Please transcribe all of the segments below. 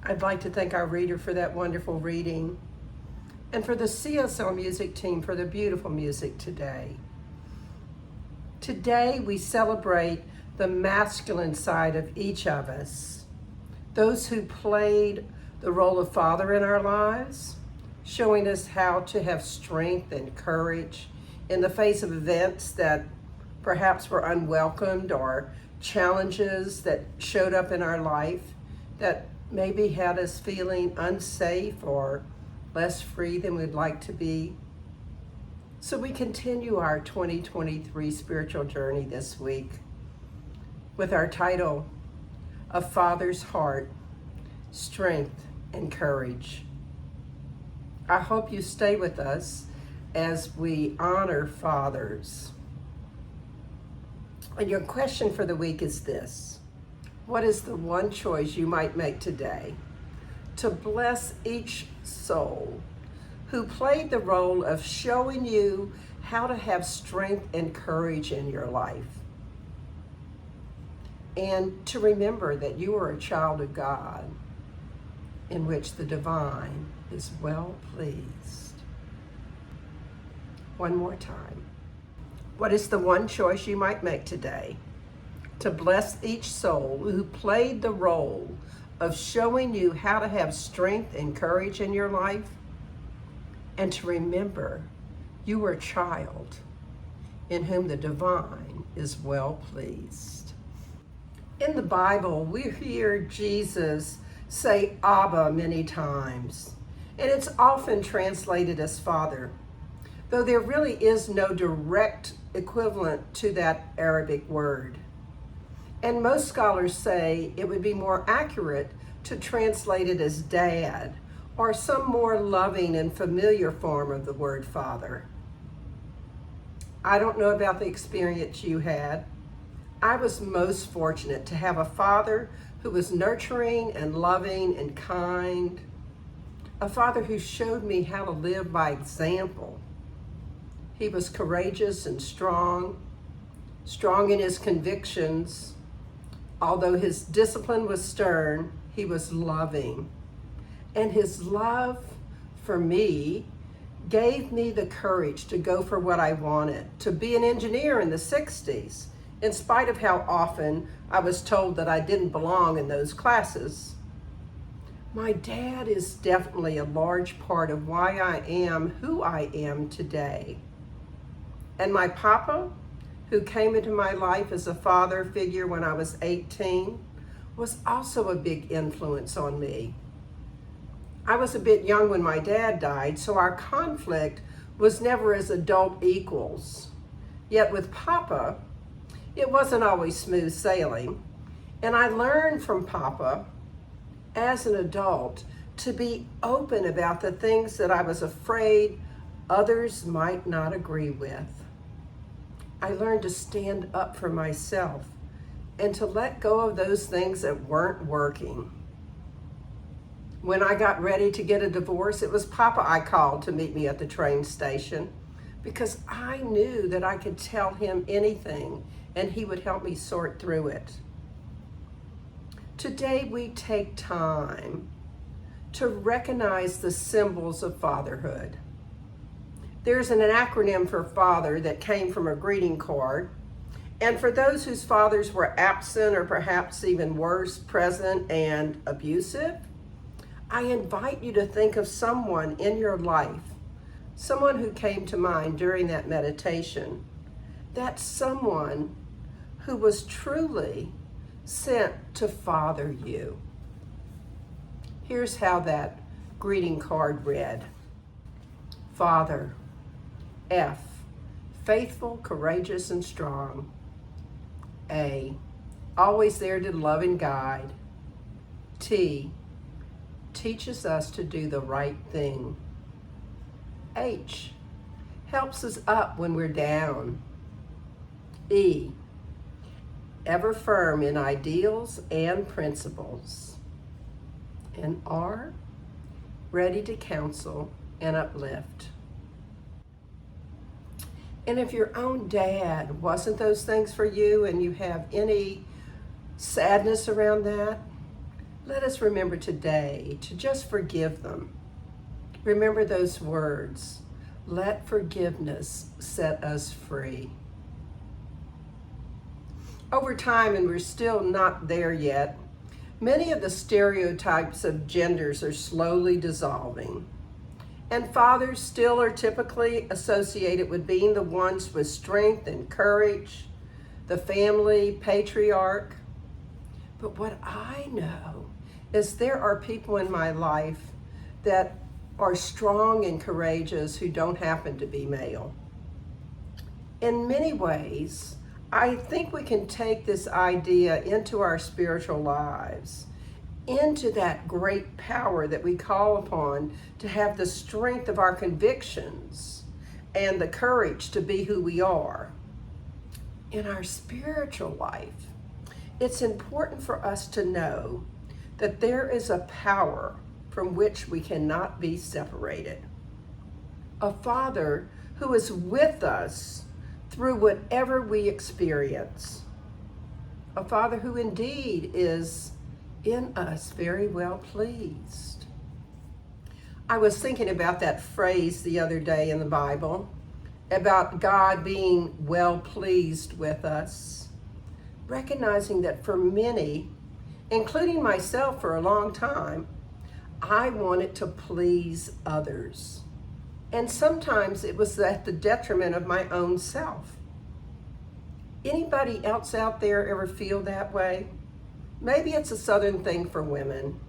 I'd like to thank our reader for that wonderful reading, and for the CSL music team for the beautiful music today. Today we celebrate the masculine side of each of us, those who played the role of father in our lives, showing us how to have strength and courage in the face of events that perhaps were unwelcomed or challenges that showed up in our life that maybe had us feeling unsafe or less free than we'd like to be. So we continue our 2023 spiritual journey this week with our title, A Father's Heart, Strength and Courage. I hope you stay with us as we honor fathers. And your question for the week is this: what is the one choice you might make today to bless each soul who played the role of showing you how to have strength and courage in your life? And to remember that you are a child of God in which the divine is well pleased. One more time. What is the one choice you might make today to bless each soul who played the role of showing you how to have strength and courage in your life? And to remember you are a child in whom the divine is well pleased. In the Bible, we hear Jesus say Abba many times, and it's often translated as Father, though there really is no direct equivalent to that Arabic word. And most scholars say it would be more accurate to translate it as Dad, or some more loving and familiar form of the word Father. I don't know about the experience you had. I was most fortunate to have a father who was nurturing and loving and kind, a father who showed me how to live by example. He was courageous and strong in his convictions. Although his discipline was stern, he was loving. And his love for me gave me the courage to go for what I wanted, to be an engineer in the 60s, in spite of how often I was told that I didn't belong in those classes. My dad is definitely a large part of why I am who I am today. And my papa, who came into my life as a father figure when I was 18, was also a big influence on me. I was a bit young when my dad died, so our conflict was never as adult equals. Yet with Papa, it wasn't always smooth sailing, and I learned from Papa as an adult to be open about the things that I was afraid others might not agree with. I learned to stand up for myself and to let go of those things that weren't working. When I got ready to get a divorce, it was Papa I called to meet me at the train station because I knew that I could tell him anything and he would help me sort through it. Today we take time to recognize the symbols of fatherhood. There's an acronym for father that came from a greeting card. And for those whose fathers were absent or perhaps even worse, present and abusive, I invite you to think of someone in your life, someone who came to mind during that meditation, that someone who was truly sent to father you. Here's how that greeting card read. Father, F, faithful, courageous, and strong. A, always there to love and guide. T, teaches us to do the right thing. H, helps us up when we're down. E, ever firm in ideals and principles. And R, ready to counsel and uplift. And if your own dad wasn't those things for you and you have any sadness around that, let us remember today to just forgive them. Remember those words, let forgiveness set us free. Over time, and we're still not there yet, many of the stereotypes of genders are slowly dissolving. And fathers still are typically associated with being the ones with strength and courage, the family patriarch. But what I know is there are people in my life that are strong and courageous who don't happen to be male. In many ways, I think we can take this idea into our spiritual lives, into that great power that we call upon to have the strength of our convictions and the courage to be who we are. In our spiritual life, it's important for us to know that there is a power from which we cannot be separated. A Father who is with us through whatever we experience. A Father who indeed is in us very well pleased. I was thinking about that phrase the other day in the Bible about God being well pleased with us, recognizing that for many, including myself for a long time, I wanted to please others. And sometimes it was at the detriment of my own self. Anybody else out there ever feel that way? Maybe it's a Southern thing for women.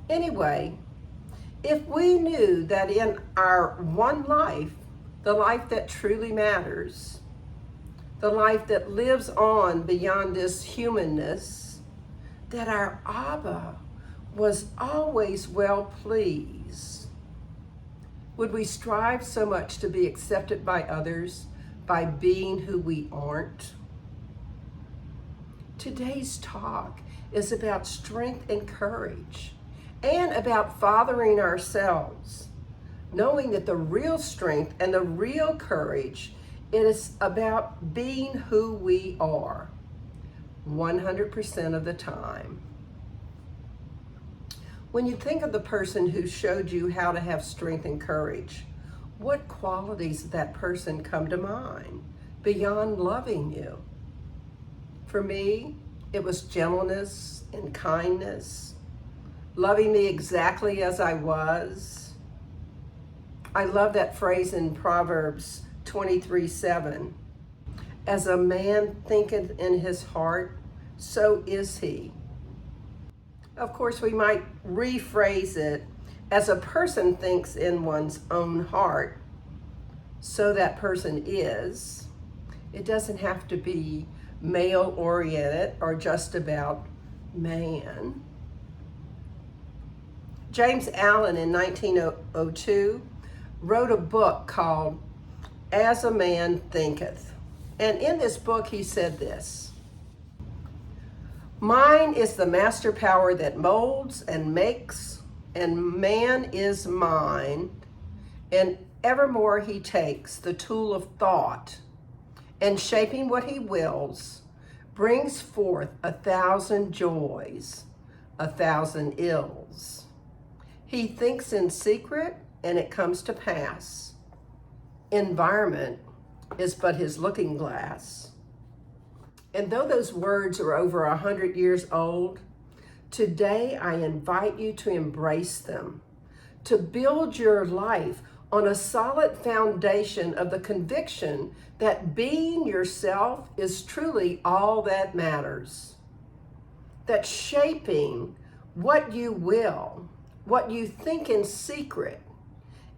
Anyway, if we knew that in our one life, the life that truly matters, the life that lives on beyond this humanness, that our Abba was always well pleased, would we strive so much to be accepted by others by being who we aren't? Today's talk is about strength and courage and about fathering ourselves, knowing that the real strength and the real courage is about being who we are 100% of the time. When you think of the person who showed you how to have strength and courage, what qualities of that person come to mind beyond loving you? For me, it was gentleness and kindness, loving me exactly as I was. I love that phrase in Proverbs 23:7. As a man thinketh in his heart, so is he. Of course, we might rephrase it as a person thinks in one's own heart, so that person is. It doesn't have to be male-oriented or just about man. James Allen in 1902 wrote a book called As a Man Thinketh. And in this book, he said this: mine is the master power that molds and makes, and man is mind, and evermore he takes the tool of thought, and shaping what he wills, brings forth 1,000 joys, 1,000 ills. He thinks in secret, and it comes to pass. Environment is but his looking glass. And though those words are over 100 years old, today I invite you to embrace them, to build your life on a solid foundation of the conviction that being yourself is truly all that matters. That shaping what you will, what you think in secret,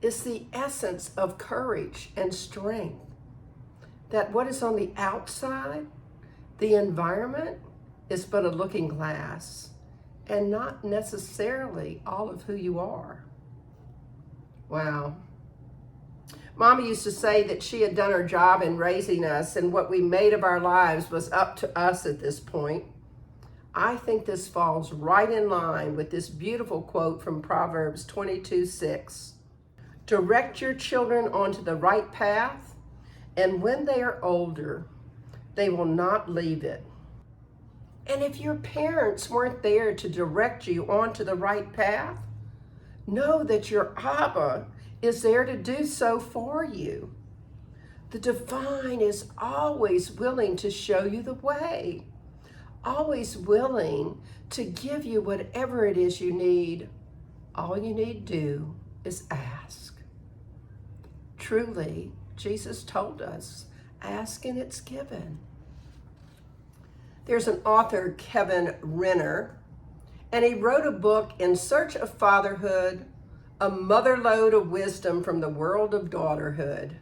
is the essence of courage and strength. That what is on the outside, the environment, is but a looking glass and not necessarily all of who you are. Wow. Mama used to say that she had done her job in raising us, and what we made of our lives was up to us at this point. I think this falls right in line with this beautiful quote from Proverbs 22:6. Direct your children onto the right path, and when they are older, they will not leave it. And if your parents weren't there to direct you onto the right path, know that your Abba is there to do so for you. The divine is always willing to show you the way, always willing to give you whatever it is you need. All you need to do is ask. Truly, Jesus told us, ask and it's given. There's an author, Kevin Renner, and he wrote a book, In Search of Fatherhood, a motherlode of wisdom from the world of daughterhood.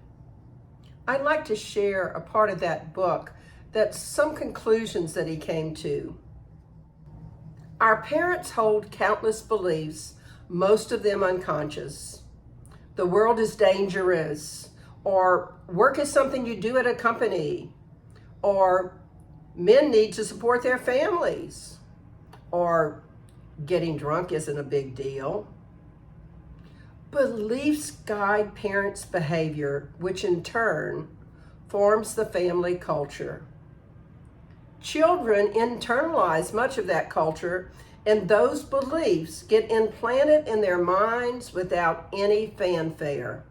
I'd like to share a part of that book, that's some conclusions that he came to. Our parents hold countless beliefs, most of them unconscious. The world is dangerous, or work is something you do at a company, or men need to support their families, or getting drunk isn't a big deal. Beliefs guide parents' behavior, which in turn forms the family culture. Children internalize much of that culture, and those beliefs get implanted in their minds without any fanfare.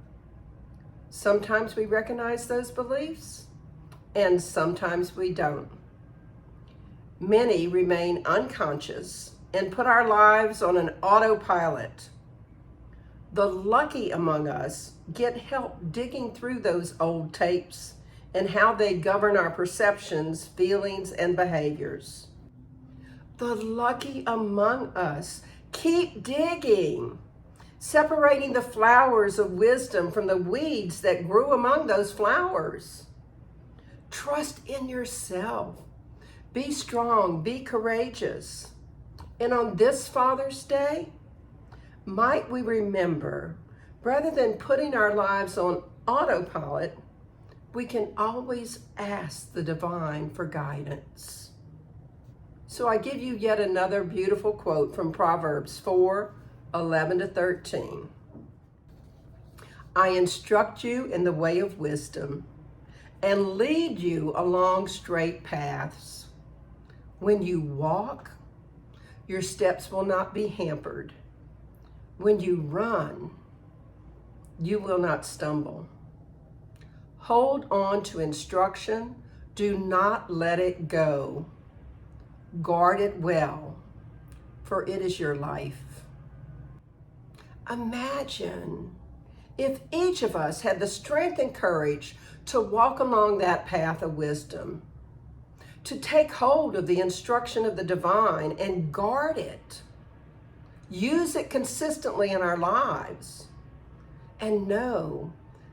Sometimes we recognize those beliefs, and sometimes we don't. Many remain unconscious and put our lives on an autopilot. The lucky among us get help digging through those old tapes and how they govern our perceptions, feelings, and behaviors. The lucky among us keep digging, separating the flowers of wisdom from the weeds that grew among those flowers. Trust in yourself. Be strong, be courageous. And on this Father's Day, might we remember, rather than putting our lives on autopilot, we can always ask the divine for guidance. So I give you yet another beautiful quote from Proverbs 4:11-13. I instruct you in the way of wisdom and lead you along straight paths. When you walk, your steps will not be hampered. When you run, you will not stumble. Hold on to instruction. Do not let it go. Guard it well, for it is your life. Imagine if each of us had the strength and courage to walk along that path of wisdom, to take hold of the instruction of the divine and guard it. Use it consistently in our lives, and know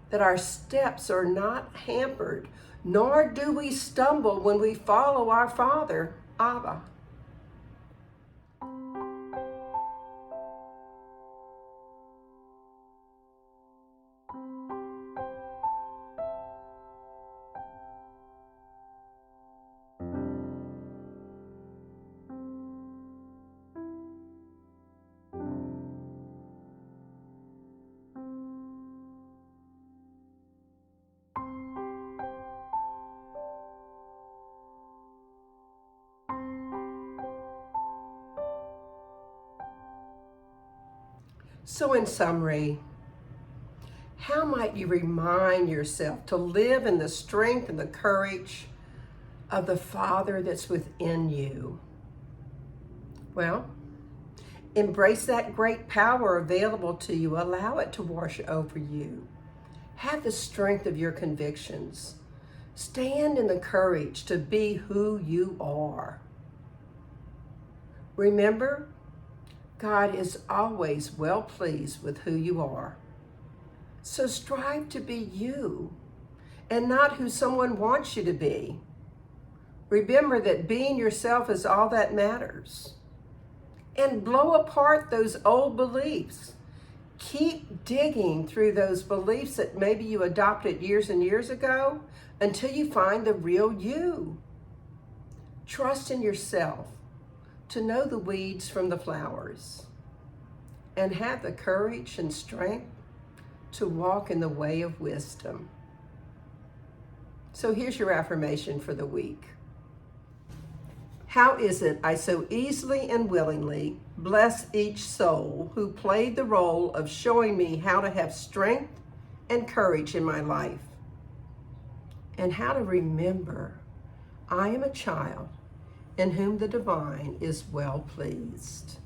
that our steps are not hampered, nor do we stumble when we follow our Father, Abba. So in summary, how might you remind yourself to live in the strength and the courage of the Father that's within you? Well, embrace that great power available to you. Allow it to wash over you. Have the strength of your convictions. Stand in the courage to be who you are. Remember, God is always well pleased with who you are. So strive to be you and not who someone wants you to be. Remember that being yourself is all that matters. And blow apart those old beliefs. Keep digging through those beliefs that maybe you adopted years and years ago until you find the real you. Trust in yourself to know the weeds from the flowers, and have the courage and strength to walk in the way of wisdom. So here's your affirmation for the week. How is it I so easily and willingly bless each soul who played the role of showing me how to have strength and courage in my life, and how to remember I am a child in whom the divine is well pleased.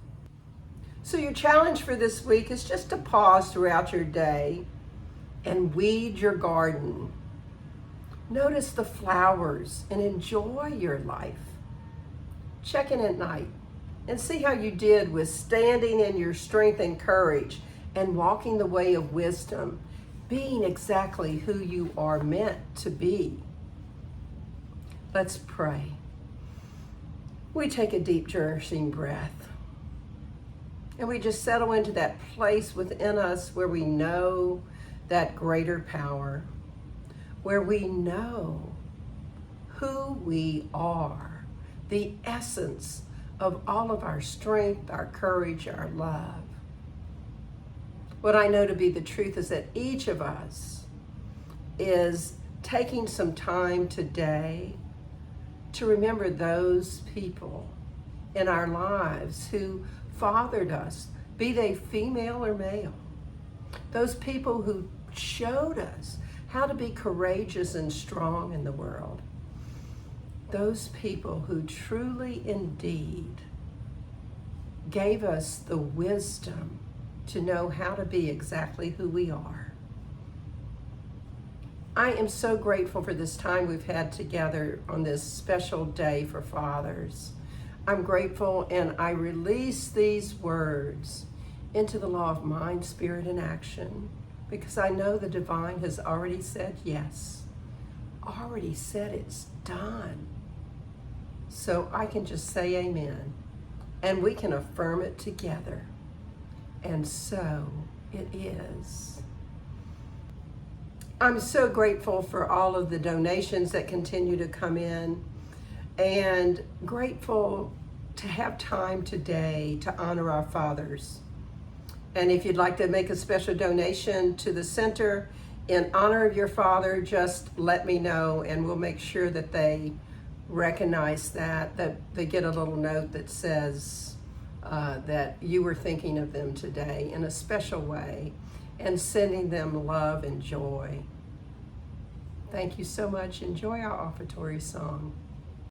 So your challenge for this week is just to pause throughout your day and weed your garden. Notice the flowers and enjoy your life. Check in at night and see how you did with standing in your strength and courage and walking the way of wisdom, being exactly who you are meant to be. Let's pray. We take a deep, nourishing breath, and we just settle into that place within us where we know that greater power, where we know who we are, the essence of all of our strength, our courage, our love. What I know to be the truth is that each of us is taking some time today to remember those people in our lives who fathered us, be they female or male. Those people who showed us how to be courageous and strong in the world. Those people who truly indeed gave us the wisdom to know how to be exactly who we are. I am so grateful for this time we've had together on this special day for fathers. I'm grateful, and I release these words into the law of mind, spirit, and action, because I know the divine has already said yes, already said it's done. So I can just say amen, and we can affirm it together. And so it is. I'm so grateful for all of the donations that continue to come in, and grateful to have time today to honor our fathers. And if you'd like to make a special donation to the center in honor of your father, just let me know, and we'll make sure that they recognize that they get a little note that says that you were thinking of them today in a special way and sending them love and joy. Thank you so much. Enjoy our offertory song.